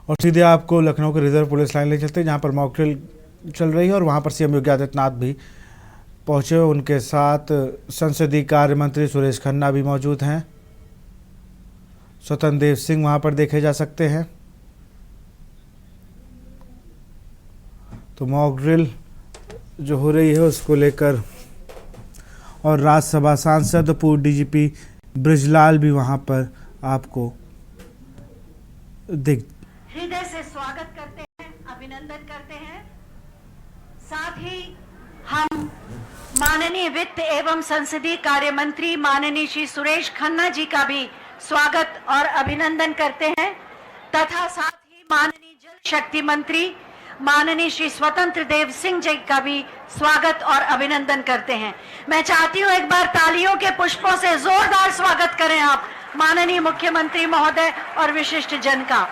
और सीधे आपको लखनऊ के रिजर्व पुलिस लाइन ले चलते हैं, जहाँ पर मॉक ड्रिल चल रही है और वहाँ पर सीएम योगी आदित्यनाथ भी पहुँचे। उनके साथ संसदीय कार्य मंत्री सुरेश खन्ना भी मौजूद हैं। स्वतंत्र देव सिंह वहाँ पर देखे जा सकते हैं। तो मॉक ड्रिल जो हो रही है उसको लेकर, और राज्यसभा सांसद पूर्व डीजीपी ब्रिजलाल भी वहाँ पर आपको दिख। हृदय से स्वागत करते हैं, अभिनंदन करते हैं। साथ ही हम माननीय वित्त एवं संसदीय कार्य मंत्री माननीय श्री सुरेश खन्ना जी का भी स्वागत और अभिनंदन करते हैं, तथा साथ ही माननीय जल शक्ति मंत्री माननीय श्री स्वतंत्र देव सिंह जी का भी स्वागत और अभिनंदन करते हैं। मैं चाहती हूं एक बार तालियों के पुष्पों से जोरदार स्वागत करें आप माननीय मुख्यमंत्री महोदय और विशिष्ट जन का।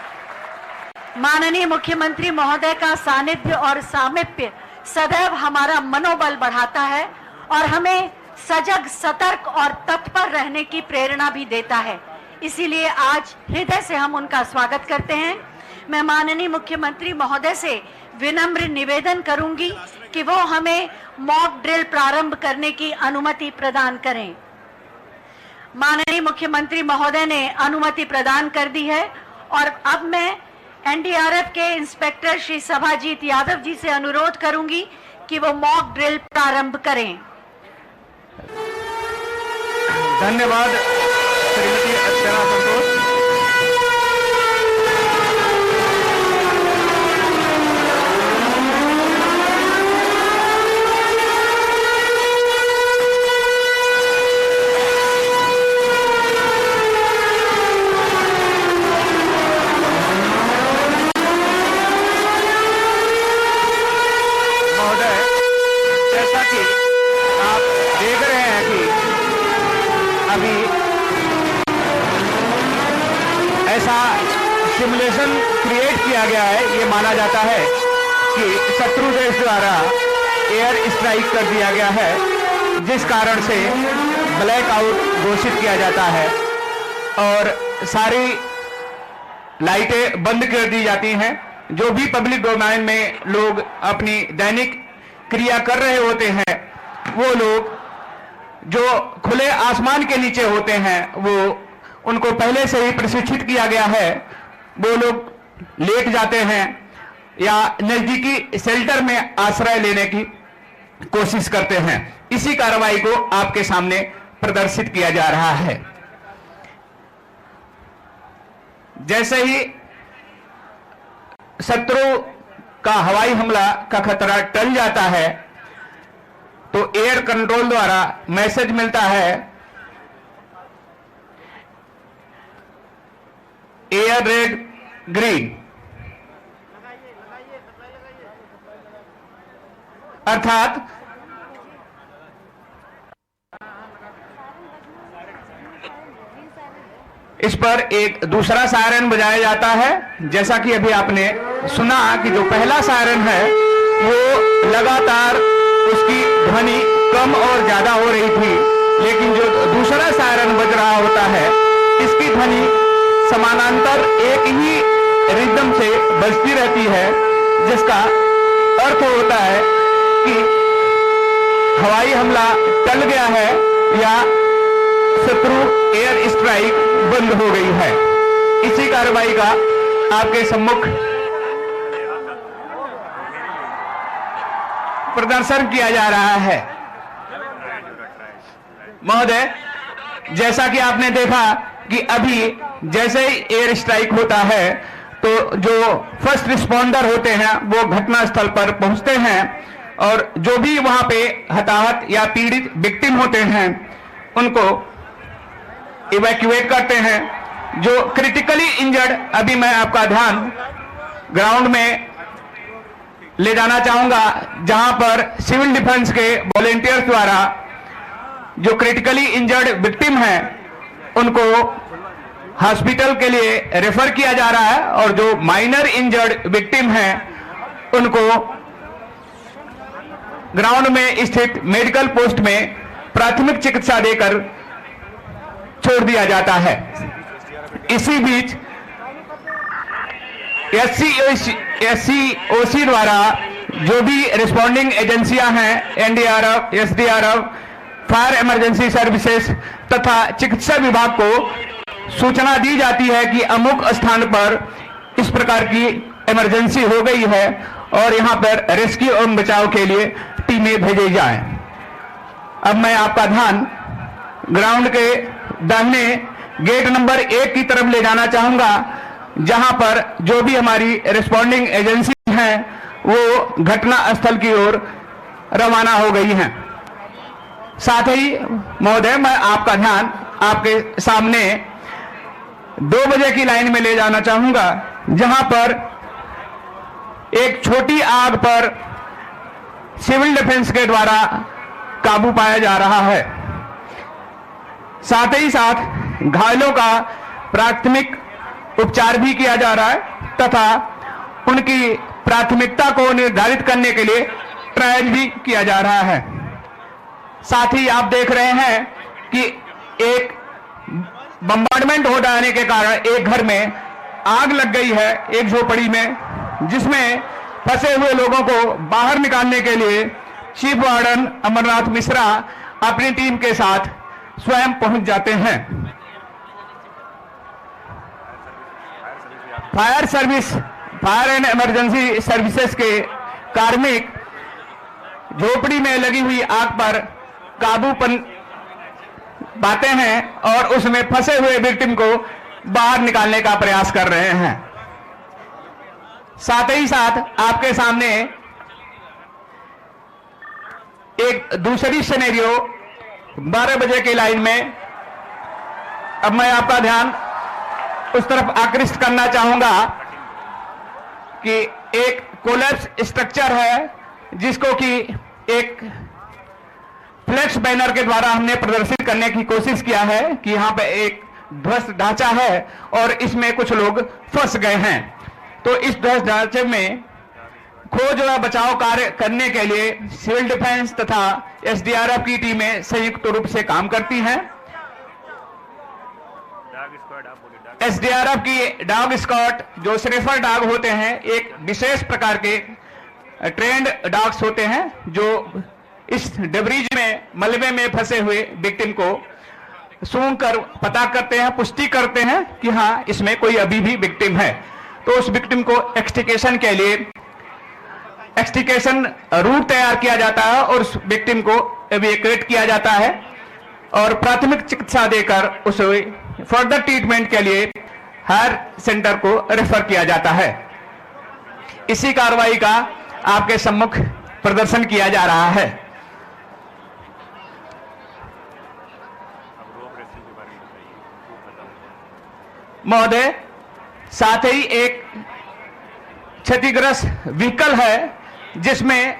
माननीय मुख्यमंत्री महोदय का सानिध्य और सामीप्य सदैव हमारा मनोबल बढ़ाता है और हमें सजग, सतर्क और तत्पर रहने की प्रेरणा भी देता है। इसीलिए आज हृदय से हम उनका स्वागत करते हैं। मैं माननीय मुख्यमंत्री महोदय से विनम्र निवेदन करूंगी कि वो हमें मॉक ड्रिल प्रारंभ करने की अनुमति प्रदान करें। माननीय मुख्यमंत्री महोदय ने अनुमति प्रदान कर दी है और अब मैं एनडीआरएफ के इंस्पेक्टर श्री सभाजीत यादव जी से अनुरोध करूंगी कि वो मॉक ड्रिल प्रारंभ करें। धन्यवाद श्रीमती अर्चना संतोष। सिमुलेशन क्रिएट किया गया है। ये माना जाता है कि शत्रु देश द्वारा एयर स्ट्राइक कर दिया गया है, जिस कारण से ब्लैकआउट घोषित किया जाता है और सारी लाइटें बंद कर दी जाती हैं। जो भी पब्लिक डोमेन में लोग अपनी दैनिक क्रिया कर रहे होते हैं, वो लोग जो खुले आसमान के नीचे होते हैं, वो उनको पहले से ही प्रशिक्षित किया गया है। वो लोग लेट जाते हैं या नजदीकी शेल्टर में आश्रय लेने की कोशिश करते हैं। इसी कार्रवाई को आपके सामने प्रदर्शित किया जा रहा है। जैसे ही शत्रु का हवाई हमला का खतरा टल जाता है तो एयर कंट्रोल द्वारा मैसेज मिलता है, एयर रेड ग्रीन, अर्थात इस पर एक दूसरा सायरन बजाया जाता है। जैसा कि अभी आपने सुना कि जो पहला सायरन है वो लगातार उसकी ध्वनि कम और ज्यादा हो रही थी, लेकिन जो दूसरा सायरन बज रहा होता है इसकी ध्वनि समानांतर एक ही रिदम से बजती रहती है, जिसका अर्थ होता है कि हवाई हमला टल गया है या शत्रु एयर स्ट्राइक बंद हो गई है। इसी कार्रवाई का आपके सम्मुख प्रदर्शन किया जा रहा है। महोदय, जैसा कि आपने देखा कि अभी जैसे ही एयर स्ट्राइक होता है तो जो फर्स्ट रिस्पॉन्डर होते हैं वो घटना स्थल पर पहुंचते हैं और जो भी वहां पे हताहत या पीड़ित विक्टिम होते हैं उनको इवैक्यूएट करते हैं। जो क्रिटिकली इंजर्ड, अभी मैं आपका ध्यान ग्राउंड में ले जाना चाहूंगा, जहां पर सिविल डिफेंस के वॉलेंटियर्स द्वारा जो क्रिटिकली इंजर्ड विक्टिम हैं उनको हॉस्पिटल के लिए रेफर किया जा रहा है और जो माइनर इंजर्ड विक्टिम हैं उनको ग्राउंड में स्थित मेडिकल पोस्ट में प्राथमिक चिकित्सा देकर छोड़ दिया जाता है। इसी बीच SCOC द्वारा जो भी रिस्पॉन्डिंग एजेंसियां हैं, NDRF, SDRF, fire emergency services तथा चिकित्सा विभाग को सूचना दी जाती है कि अमुक स्थान पर इस प्रकार की इमरजेंसी हो गई है और यहां पर रेस्क्यू एवं बचाव के लिए टीमें भेजी जाएं। अब मैं आपका ध्यान ग्राउंड के दाहिने गेट नंबर 1 की तरफ ले जाना चाहूंगा, जहां पर जो भी हमारी रिस्पॉन्डिंग एजेंसी हैं वो घटना स्थल की ओर रवाना हो गई हैं। साथ ही महोदय, मैं आपका ध्यान आपके सामने 2 बजे की लाइन में ले जाना चाहूंगा, जहां पर एक छोटी आग पर सिविल डिफेंस के द्वारा काबू पाया जा रहा है। साथ ही साथ घायलों का प्राथमिक उपचार भी किया जा रहा है तथा उनकी प्राथमिकता को निर्धारित करने के लिए ट्रायल भी किया जा रहा है। साथ ही आप देख रहे हैं कि एक बम्बार्डमेंट हो जाने के कारण एक घर में आग लग गई है, एक झोपड़ी में, जिसमें फंसे हुए लोगों को बाहर निकालने के लिए चीफ वार्डन अमरनाथ मिश्रा अपनी टीम के साथ स्वयं पहुंच जाते हैं। फायर एंड इमरजेंसी सर्विसेज के कार्मिक झोपड़ी में लगी हुई आग पर काबू पाते हैं और उसमें फंसे हुए विक्टिम को बाहर निकालने का प्रयास कर रहे हैं। साथ ही साथ आपके सामने एक दूसरी सिनेरियो 12 बजे की लाइन में, अब मैं आपका ध्यान उस तरफ आकृष्ट करना चाहूंगा कि एक कोलैप्स स्ट्रक्चर है जिसको कि एक फ्लैक्स बैनर के द्वारा हमने प्रदर्शित करने की कोशिश किया है कि यहां पे एक ध्वस्त ढांचा है और इसमें कुछ लोग फंस गए हैं। तो इस ध्वस्त ढांचे में खोज व बचाव कार्य करने के लिए सिविल डिफेंस तथा SDRF की टीमें संयुक्त रूप से काम करती हैं। SDRF की डॉग स्क्वाड, जो स्निफर डॉग होते हैं, एक विशेष प्रकार के ट्रेंड डॉग्स होते हैं जो इस डिब्रीज में, मलबे में फंसे हुए विक्टिम को सूंघ कर पता करते हैं, पुष्टि करते हैं कि हाँ इसमें कोई अभी भी विक्टिम है। तो उस विक्टिम को एक्सट्रिकेशन के लिए एक्सट्रिकेशन रूट तैयार किया जाता है और उस विक्टिम को एविक्यूएट किया जाता है और प्राथमिक चिकित्सा देकर उसे फर्दर ट्रीटमेंट के लिए हायर सेंटर को रेफर किया जाता है। इसी कार्रवाई का आपके सम्मुख प्रदर्शन किया जा रहा है। महोदय, साथ ही एक क्षतिग्रस्त व्हीकल है जिसमें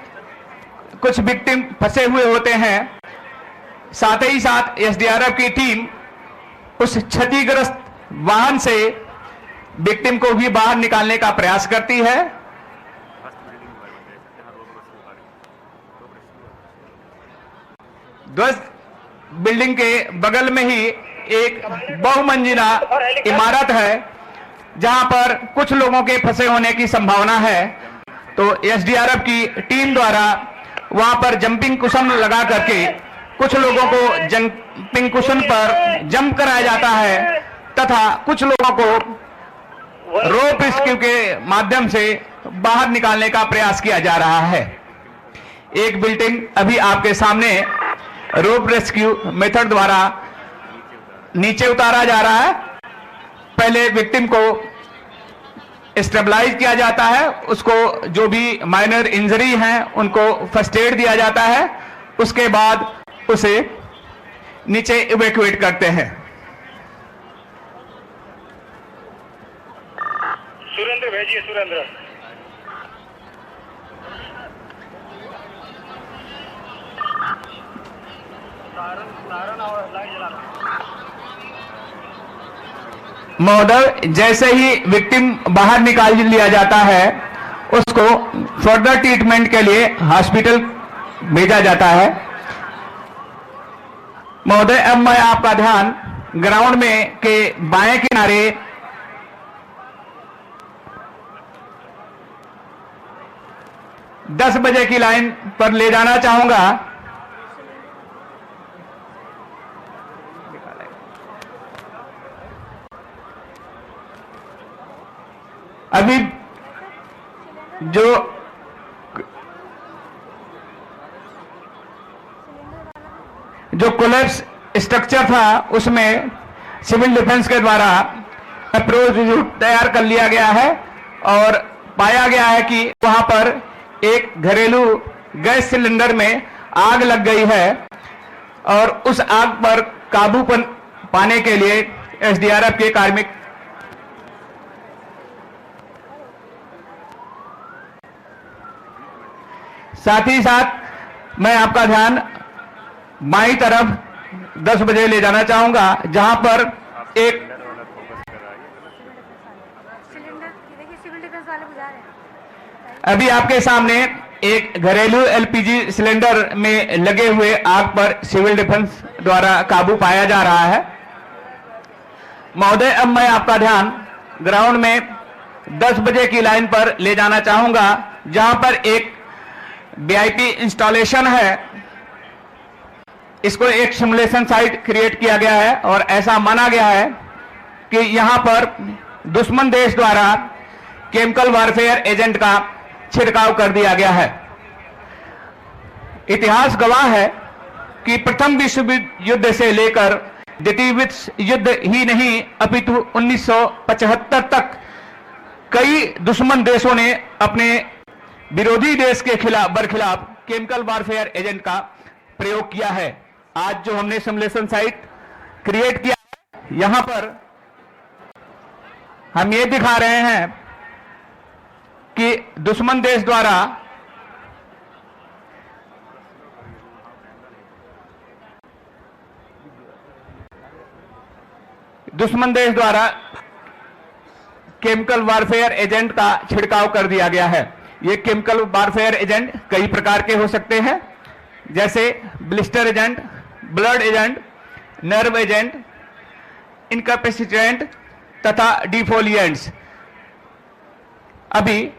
कुछ विक्टिम फंसे हुए होते हैं। साथ ही साथ SDRF की टीम उस क्षतिग्रस्त वाहन से विक्टिम को भी बाहर निकालने का प्रयास करती है। ध्वस्त बिल्डिंग के बगल में ही एक बहुमंजिला इमारत है जहां पर कुछ लोगों के फंसे होने की संभावना है। तो SDRF की टीम द्वारा वहां पर जंपिंग कुशन लगा करके कुछ लोगों को जंपिंग कुशन पर जंप कराया जाता है तथा कुछ लोगों को रोप रेस्क्यू के माध्यम से बाहर निकालने का प्रयास किया जा रहा है। एक बिल्डिंग अभी आपके सामने रोप रेस्क्यू मेथड द्वारा नीचे उतारा जा रहा है। पहले विक्टिम को स्टेबलाइज किया जाता है, उसको जो भी माइनर इंजरी हैं उनको फर्स्ट एड दिया जाता है, उसके बाद उसे नीचे इवैक्यूएट करते हैं। सुरेंद्र भेजिए, सुरेंद्र। महोदय, जैसे ही विक्टिम बाहर निकाल लिया जाता है उसको फर्दर ट्रीटमेंट के लिए हॉस्पिटल भेजा जाता है। महोदय, अब मैं आपका ध्यान ग्राउंड में के बाएं किनारे 10 बजे की लाइन पर ले जाना चाहूंगा। अभी जो कोलैप्स स्ट्रक्चर था उसमें सिविल डिफेंस के द्वारा अप्रोच तैयार कर लिया गया है और पाया गया है कि वहां पर एक घरेलू गैस सिलेंडर में आग लग गई है और उस आग पर काबू पाने के लिए एसडीआरएफ के कार्मिक साथ ही साथ मैं आपका ध्यान बाईं तरफ 10 बजे ले जाना चाहूंगा, जहां पर एक अभी आपके सामने एक घरेलू एलपीजी सिलेंडर में लगे हुए आग पर सिविल डिफेंस द्वारा काबू पाया जा रहा है। महोदय, अब मैं आपका ध्यान ग्राउंड में 10 बजे की लाइन पर ले जाना चाहूंगा, जहां पर एक वीआईपी इंस्टॉलेशन है। इसको एक सिमुलेशन साइट क्रिएट किया गया है और ऐसा माना गया है कि यहां पर दुश्मन देश द्वारा केमिकल वारफेयर एजेंट का छिड़काव कर दिया गया है। इतिहास गवाह है कि प्रथम विश्व युद्ध से लेकर द्वितीय विश्व युद्ध ही नहीं अपितु 1975 तक कई दुश्मन देशों ने अपने विरोधी देश के बरखिलाफ केमिकल वारफेयर एजेंट का प्रयोग किया है। आज जो हमने सिमुलेशन साइट क्रिएट किया है, यहां पर हम ये दिखा रहे हैं कि दुश्मन देश द्वारा केमिकल वारफेयर एजेंट का छिड़काव कर दिया गया है। ये केमिकल वारफेयर एजेंट कई प्रकार के हो सकते हैं, जैसे blister agent, blood agent, nerve agent, incapacitant तथा डिफोलिएंट्स। अभी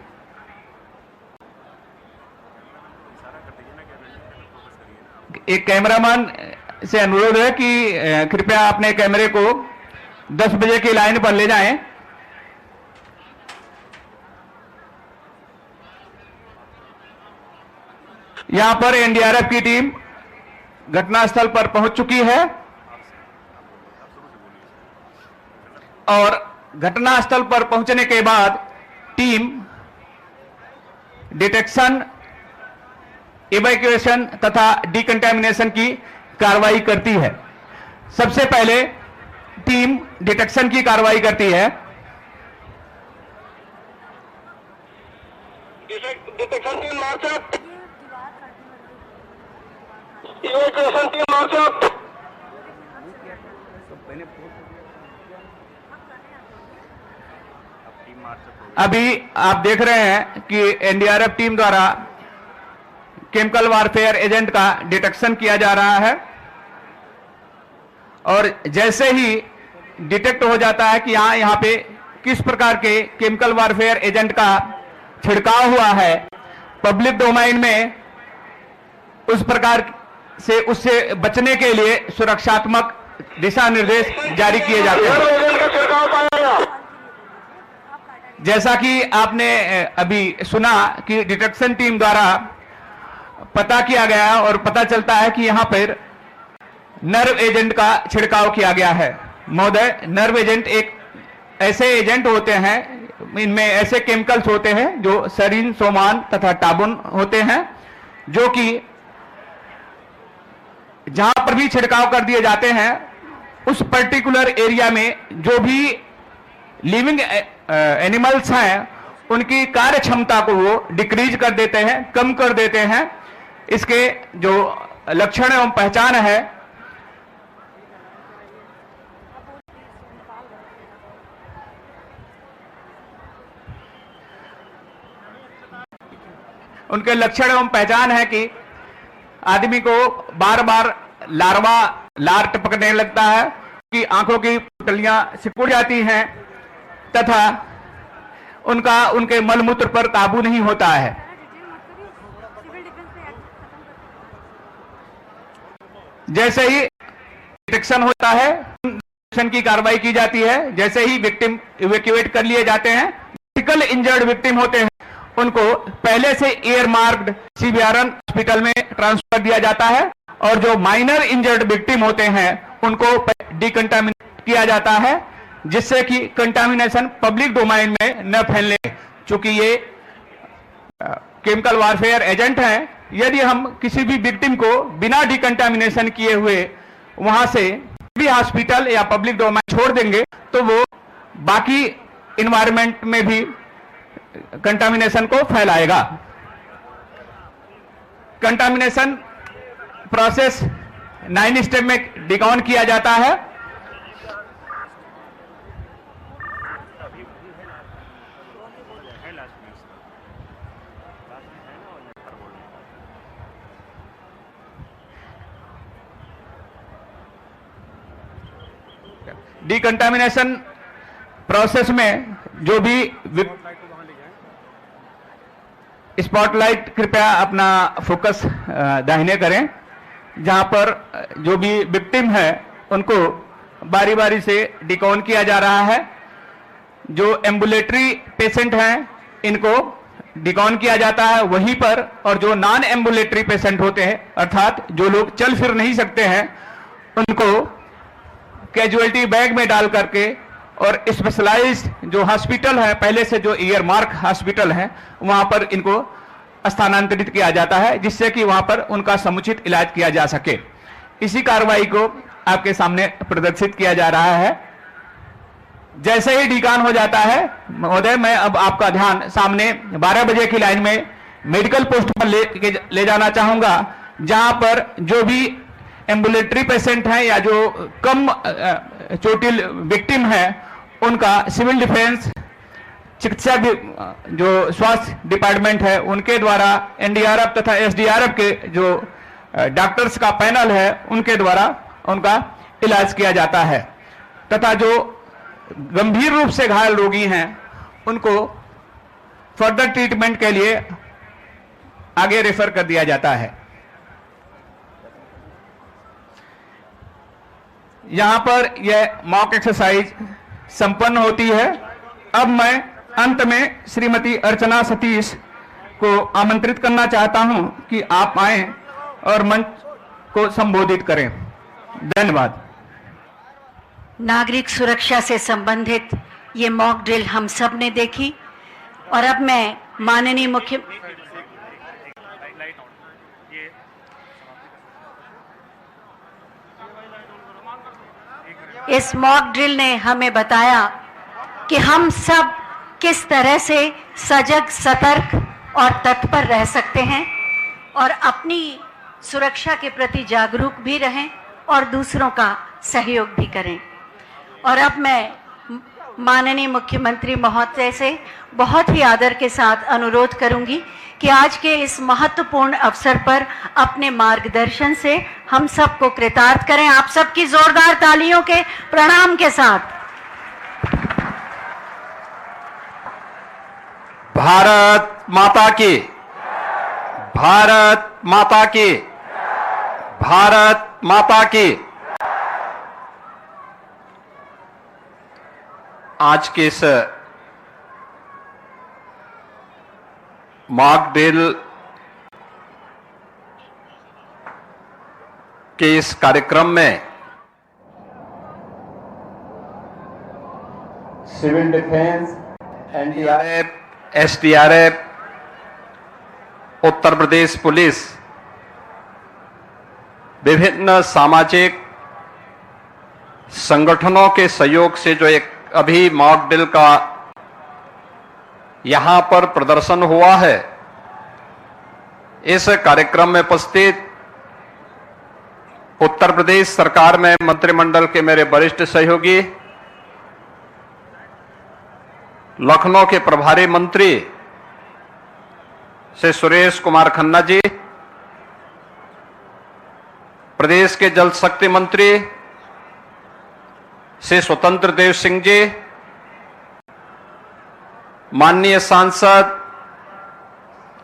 एक कैमरामैन से अनुरोध है कि कृपया अपने कैमरे को 10 बजे की लाइन पर ले जाएं। यहां पर एनडीआरएफ की टीम घटनास्थल पर पहुंच चुकी है और घटनास्थल पर पहुंचने के बाद टीम डिटेक्शन, इवैक्यूएशन तथा डिकंटामिनेशन की कार्रवाई करती है। सबसे पहले टीम डिटेक्शन की कार्रवाई करती है। डिटेक्शन टीम मार्च अप, इवैक्यूएशन टीम मार्च अप। अभी आप देख रहे हैं कि एनडीआरएफ टीम द्वारा केमिकल वारफेयर एजेंट का डिटेक्शन किया जा रहा है और जैसे ही डिटेक्ट हो जाता है कि यहाँ पे किस प्रकार के केमिकल वारफेयर एजेंट का छिड़काव हुआ है, पब्लिक डोमेन में उस प्रकार से उससे बचने के लिए सुरक्षात्मक दिशा निर्देश जारी किए जाते हैं। जैसा कि आपने अभी सुना कि डिटेक्शन टीम द्वारा पता किया गया और पता चलता है कि यहां पर नर्व एजेंट का छिड़काव किया गया है। महोदय, नर्व एजेंट एक ऐसे एजेंट होते हैं, इनमें ऐसे केमिकल्स होते हैं जो सरीन, सोमान तथा टाबुन होते हैं, जो कि जहां पर भी छिड़काव कर दिए जाते हैं उस पर्टिकुलर एरिया में जो भी लिविंग एनिमल्स हैं उनकी कार्य क्षमता को वो डिक्रीज कर देते हैं, कम कर देते हैं। इसके जो लक्षण एवं पहचान है, उनके लक्षण एवं पहचान है कि आदमी को बार बार लार टपकने लगता है, कि आंखों की पुतलियां सिकुड़ जाती हैं तथा उनके मलमूत्र पर काबू नहीं होता है। जैसे ही डिटेक्शन होता है की कार्रवाई की जाती है। जैसे ही विक्टिम इवैक्यूएट कर लिए जाते हैं, क्रिटिकल इंजर्ड विक्टिम होते हैं, उनको पहले से एयर मार्क्ड सीबीआरएन हॉस्पिटल में ट्रांसफर दिया जाता है और जो माइनर इंजर्ड विक्टिम होते हैं उनको डिकंटामिनेट किया जाता है, जिससे कि कंटामिनेशन पब्लिक डोमेन में न फैलने। चूंकि ये केमिकल वारफेयर एजेंट हैं, यदि हम किसी भी विक्टिम को बिना डिकंटामिनेशन किए हुए वहां से भी हॉस्पिटल या पब्लिक डोमेन छोड़ देंगे तो वो बाकी इन्वायरमेंट में भी कंटामिनेशन को फैलाएगा। कंटामिनेशन प्रोसेस 9 स्टेप में डिकाउन किया जाता है। डिकंटामिनेशन प्रोसेस में जो भी स्पॉटलाइट कृपया अपना फोकस दाहिने करें, जहां पर जो भी विक्टिम है उनको बारी बारी से डिकाउन किया जा रहा है। जो एम्बुलेटरी पेशेंट हैं इनको डिकाउन किया जाता है वहीं पर, और जो नॉन एम्बुलेटरी पेशेंट होते हैं अर्थात जो लोग चल फिर नहीं सकते हैं उनको कैजुअलिटी बैग में डाल करके और स्पेशलाइज्ड जो हॉस्पिटल है, पहले से जो ईयर मार्क हॉस्पिटल है, वहां पर इनको स्थानांतरित किया जाता है, जिससे कि वहां पर उनका समुचित इलाज किया जा सके। इसी कार्रवाई को आपके सामने प्रदर्शित किया जा रहा है। जैसे ही डिकान हो जाता है महोदय, मैं अब आपका ध्यान सामने 12 बजे की लाइन में मेडिकल पोस्ट पर ले जाना चाहूंगा, जहां पर जो भी एम्बुलेटरी पेशेंट हैं या जो कम चोटिल विक्टिम है उनका सिविल डिफेंस चिकित्सा जो स्वास्थ्य डिपार्टमेंट है उनके द्वारा एनडीआरएफ तथा एसडीआरएफ के जो डॉक्टर्स का पैनल है उनके द्वारा उनका इलाज किया जाता है, तथा जो गंभीर रूप से घायल रोगी हैं उनको फर्दर ट्रीटमेंट के लिए आगे रेफर कर दिया जाता है। यहां पर यह मॉक एक्सरसाइज संपन्न होती है। अब मैं अंत में श्रीमती अर्चना सतीश को आमंत्रित करना चाहता हूं कि आप आएं और मंच को संबोधित करें। धन्यवाद। नागरिक सुरक्षा से संबंधित ये मॉक ड्रिल हम सब ने देखी और अब मैं माननीय मुख्य इस मॉक ड्रिल ने हमें बताया कि हम सब किस तरह से सजग, सतर्क और तत्पर रह सकते हैं और अपनी सुरक्षा के प्रति जागरूक भी रहें और दूसरों का सहयोग भी करें। और अब मैं माननीय मुख्यमंत्री महोदय से बहुत ही आदर के साथ अनुरोध करूंगी कि आज के इस महत्वपूर्ण अवसर पर अपने मार्गदर्शन से हम सबको कृतार्थ करें। आप सबकी जोरदार तालियों के प्रणाम के साथ। भारत माता की, भारत माता की, भारत माता की। आज के इस मॉक ड्रिल के इस कार्यक्रम में civil defence, NDRF, SDRF, Uttar Pradesh police, विभिन्न सामाजिक संगठनों के सहयोग से जो एक अभी मॉक ड्रिल का यहां पर प्रदर्शन हुआ है, इस कार्यक्रम में उपस्थित उत्तर प्रदेश सरकार में मंत्रिमंडल के मेरे वरिष्ठ सहयोगी, लखनऊ के प्रभारी मंत्री श्री सुरेश कुमार खन्ना जी, प्रदेश के जल शक्ति मंत्री श्री स्वतंत्र देव सिंह जी, माननीय सांसद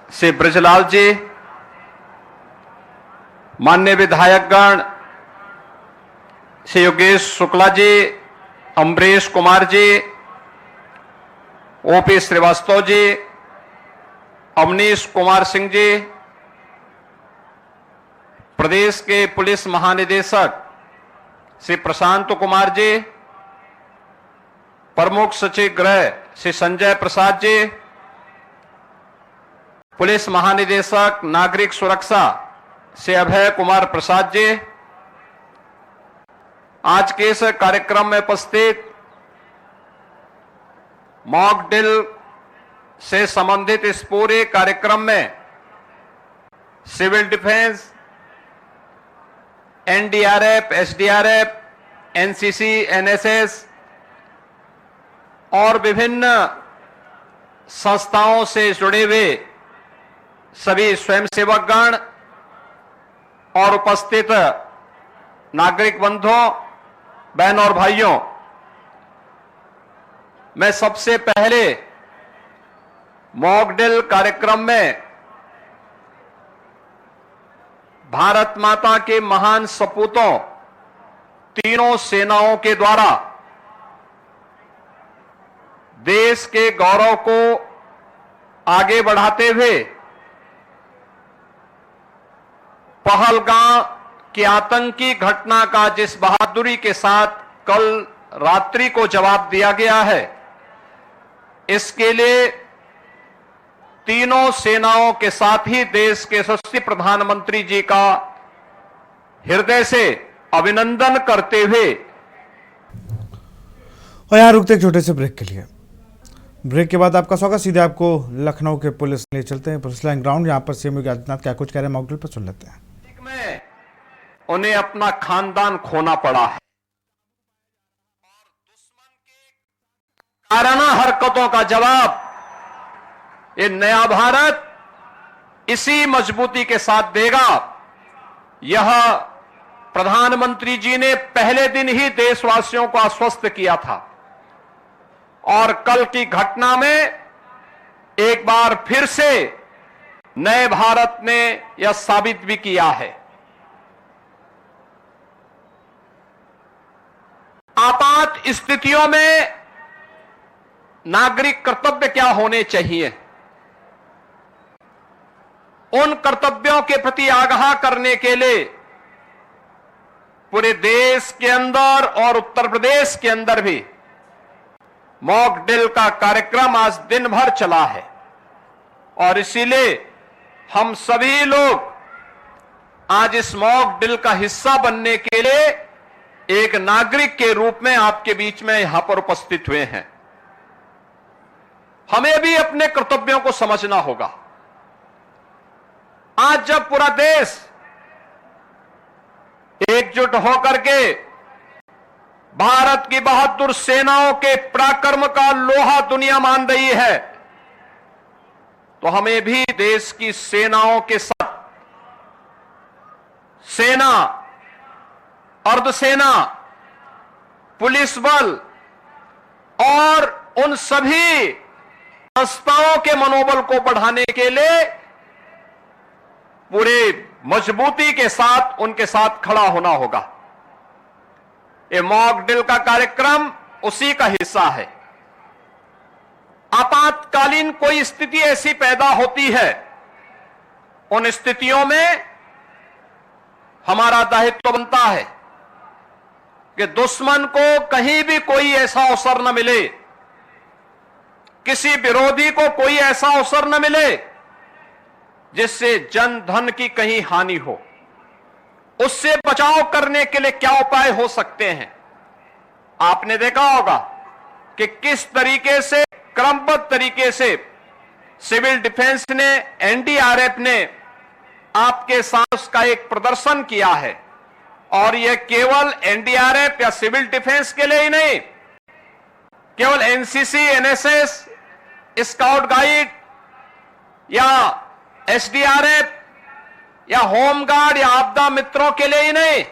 श्री ब्रजलाल जी, माननीय विधायकगण, श्री योगेश शुक्ला जी, अमरीश कुमार जी, ओपी श्रीवास्तव जी, अवनीश कुमार सिंह जी, प्रदेश के पुलिस महानिदेशक श्री प्रशांत कुमार जी, प्रमुख सचिव गृह श्री संजय प्रसाद जी, पुलिस महानिदेशक नागरिक सुरक्षा श्री अभय कुमार प्रसाद जी, आज के इस कार्यक्रम में उपस्थित मॉक ड्रिल से संबंधित इस पूरे कार्यक्रम में civil defence, NDRF, SDRF, NCC, NSS और विभिन्न संस्थाओं से जुड़े हुए सभी स्वयंसेवकगण और उपस्थित नागरिक बंधुओं, बहनों और भाइयों, मैं सबसे पहले मॉक ड्रिल कार्यक्रम में भारत माता के महान सपूतों तीनों सेनाओं के द्वारा देश के गौरव को आगे बढ़ाते हुए पहलगाम की आतंकी घटना का जिस बहादुरी के साथ कल रात्रि को जवाब दिया गया है, इसके लिए तीनों सेनाओं के साथ ही देश के यशस्वी प्रधानमंत्री जी का हृदय से अभिनंदन करते हुए। और यहाँ रुकते एक छोटे से ब्रेक के लिए। ब्रेक के बाद आपका स्वागत। सीधे आपको लखनऊ के पुलिस ले चलते हैं, पुलिस लाइन ग्राउंड। यहाँ पर सीएम योगी आदित्यनाथ क्या कुछ कह रहे हैं, मॉक ड्रिल पर सुन लेते हैं। में उन्हें अपना खानदान खोना पड़ा है। काराना हरकतों का जवाब ये नया भारत इसी मजबूती के साथ देगा। यह प्रधानमंत्री जी ने पहले दिन ही देशवासियों को आश्वस्त किया था और कल की घटना में एक बार फिर से नए भारत ने यह साबित भी किया है। आपात स्थितियों में नागरिक कर्तव्य क्या होने चाहिए, उन कर्तव्यों के प्रति आगाह करने के लिए पूरे देश के अंदर और उत्तर प्रदेश के अंदर भी मॉक ड्रिल का कार्यक्रम आज दिन भर चला है। और इसीलिए हम सभी लोग आज इस मॉक ड्रिल का हिस्सा बनने के लिए एक नागरिक के रूप में आपके बीच में यहां पर उपस्थित हुए हैं। हमें भी अपने कर्तव्यों को समझना होगा। आज जब पूरा देश एकजुट होकर के भारत की बहादुर सेनाओं के पराक्रम का लोहा दुनिया मान रही है, तो हमें भी देश की सेनाओं के साथ, सेना, अर्धसेना, पुलिस बल और उन सभी संस्थाओं के मनोबल को बढ़ाने के लिए पूरे मजबूती के साथ उनके साथ खड़ा होना होगा। ये मॉक ड्रिल का कार्यक्रम उसी का हिस्सा है। आपातकालीन कोई स्थिति ऐसी पैदा होती है, उन स्थितियों में हमारा दायित्व बनता है कि दुश्मन को कहीं भी कोई ऐसा अवसर न मिले, किसी विरोधी को कोई ऐसा अवसर न मिले जिससे जन धन की कहीं हानि हो। उससे बचाव करने के लिए क्या उपाय हो सकते हैं। आपने देखा होगा कि किस तरीके से क्रमबद्ध तरीके से सिविल डिफेंस ने, एनडीआरएफ ने आपके साथ उसका एक प्रदर्शन किया है। और यह केवल एनडीआरएफ या सिविल डिफेंस के लिए ही नहीं, केवल एनसीसी, एनएसएस, स्काउट गाइड या एसडीआरएफ या होमगार्ड या आपदा मित्रों के लिए ही नहीं,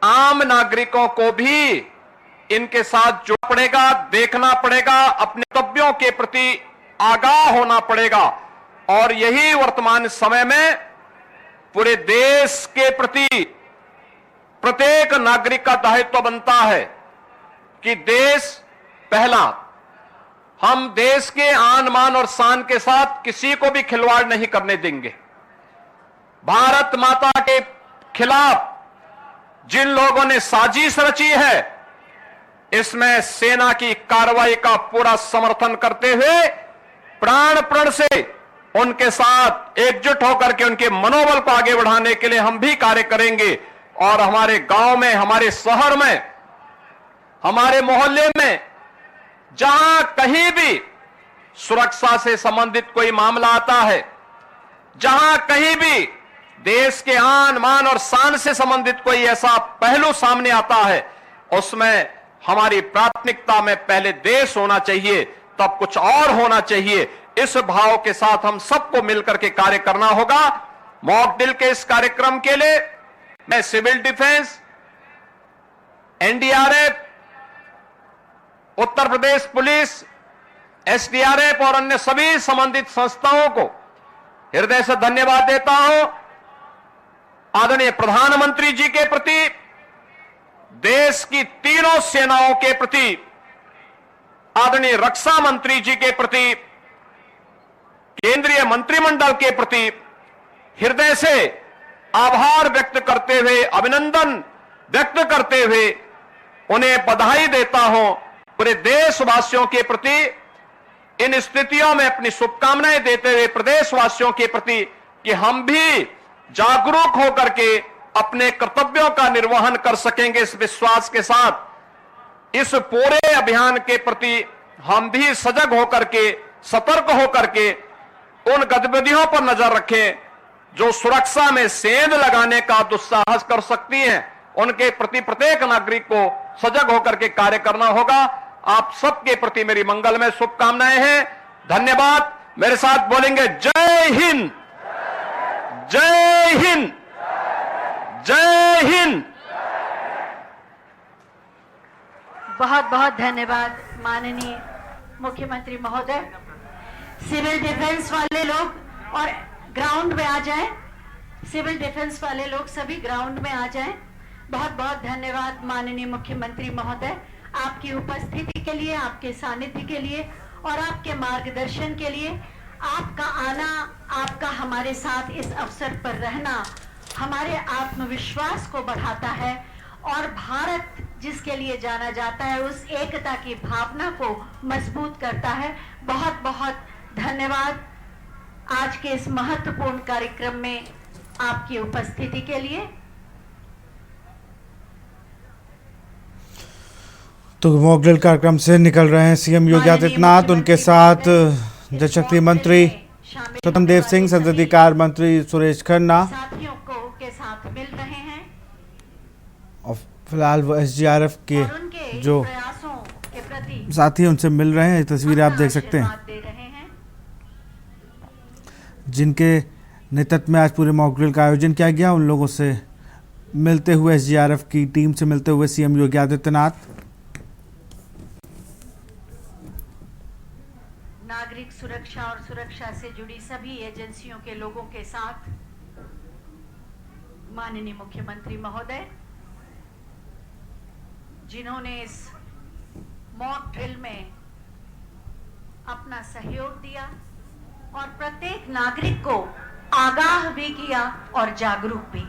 आम नागरिकों को भी इनके साथ जुड़ना पड़ेगा, देखना पड़ेगा, अपने कर्तव्यों के प्रति आगाह होना पड़ेगा। और यही वर्तमान समय में पूरे देश के प्रति प्रत्येक नागरिक का दायित्व बनता है कि देश पहला, हम देश के आन मान और शान के साथ किसी को भी खिलवाड़ नहीं करने देंगे। भारत माता के खिलाफ जिन लोगों ने साजिश रची है, इसमें सेना की कार्रवाई का पूरा समर्थन करते हुए प्राण प्रण से उनके साथ एकजुट होकर के उनके मनोबल को आगे बढ़ाने के लिए हम भी कार्य करेंगे। और हमारे गांव में, हमारे शहर में, हमारे मोहल्ले में जहां कहीं भी सुरक्षा से संबंधित कोई मामला आता है, जहां कहीं भी देश के आन मान और शान से संबंधित कोई ऐसा पहलू सामने आता है, उसमें हमारी प्राथमिकता में पहले देश होना चाहिए, तब कुछ और होना चाहिए। इस भाव के साथ हम सबको मिलकर के कार्य करना होगा। मॉक ड्रिल के इस कार्यक्रम के लिए मैं civil defence, NDRF, Uttar Pradesh police, SDRF और अन्य सभी संबंधित संस्थाओं को हृदय से धन्यवाद देता हूं। आदरणीय प्रधानमंत्री जी के प्रति, देश की तीनों सेनाओं के प्रति, आदरणीय रक्षा मंत्री जी के प्रति, केंद्रीय मंत्रिमंडल के प्रति हृदय से आभार व्यक्त करते हुए, अभिनंदन व्यक्त करते हुए उन्हें बधाई देता हूं। पूरे देशवासियों के प्रति इन स्थितियों में अपनी शुभकामनाएं देते हुए प्रदेशवासियों के प्रति कि हम भी जागरूक होकर के अपने कर्तव्यों का निर्वहन कर सकेंगे, इस विश्वास के साथ इस पूरे अभियान के प्रति हम भी सजग होकर के, सतर्क होकर के उन गतिविधियों पर नजर रखें जो सुरक्षा में सेंध लगाने का दुस्साहस कर सकती हैं। उनके प्रति प्रत्येक नागरिक को सजग होकर के कार्य करना होगा। आप सबके प्रति मेरी मंगलमय शुभकामनाएं हैं। धन्यवाद। मेरे साथ बोलेंगे जय हिंद, जय हिंद, जय हिंद। बहुत बहुत धन्यवाद माननीय मुख्यमंत्री महोदय। सिविल डिफेंस वाले लोग और ग्राउंड में आ जाएं, सिविल डिफेंस वाले लोग सभी ग्राउंड में आ जाएं। बहुत बहुत धन्यवाद माननीय मुख्यमंत्री महोदय, आपकी उपस्थिति के लिए, आपके सानिध्य के लिए और आपके मार्गदर्शन के लिए। आपका आना, आपका हमारे साथ इस अवसर पर रहना हमारे आत्मविश्वास को बढ़ाता है और भारत जिसके लिए जाना जाता है उस एकता की भावना को मजबूत करता है। बहुत बहुत धन्यवाद आज के इस महत्वपूर्ण कार्यक्रम में आपकी उपस्थिति के लिए। तो मॉक ड्रिल कार्यक्रम से निकल रहे हैं सीएम योगी आदित्यनाथ, उनके साथ जल शक्ति मंत्री स्वतंत्र देव सिंह, संसदीय कार्य मंत्री सुरेश खन्ना साथियों को के साथ मिल रहे हैं और फिलहाल वो एसडीआरएफ के और उनके जो प्रयासों के प्रति साथी उनसे मिल रहे हैं। तस्वीरें आप देख सकते हैं आशीर्वाद दे रहे हैं। जिनके नेतृत्व में आज पूरे मॉक ड्रिल का आयोजन किया गया। उन लोगों से मिलते हुए, एसडीआरएफ की टीम से मिलते हुए सीएम योगी आदित्यनाथ। नागरिक सुरक्षा और सुरक्षा से जुड़ी सभी एजेंसियों के लोगों के साथ माननीय मुख्यमंत्री महोदय, जिन्होंने इस मॉक ड्रिल में अपना सहयोग दिया और प्रत्येक नागरिक को आगाह भी किया और जागरूक भी।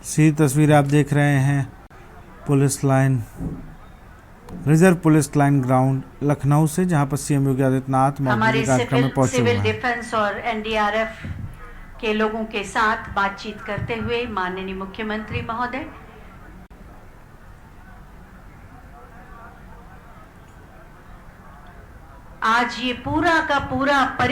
सीधी तस्वीरें आप देख रहे हैं police line, reserve police line ground Lucknow से, जहां पर CM Yogi Adityanath mock drill कार्यक्रम में पहुंचे हुए सिविल हैं। डिफेंस और एनडीआरएफ के लोगों के साथ बातचीत करते हुए माननीय मुख्यमंत्री महोदय, आज ये पूरा का पूरा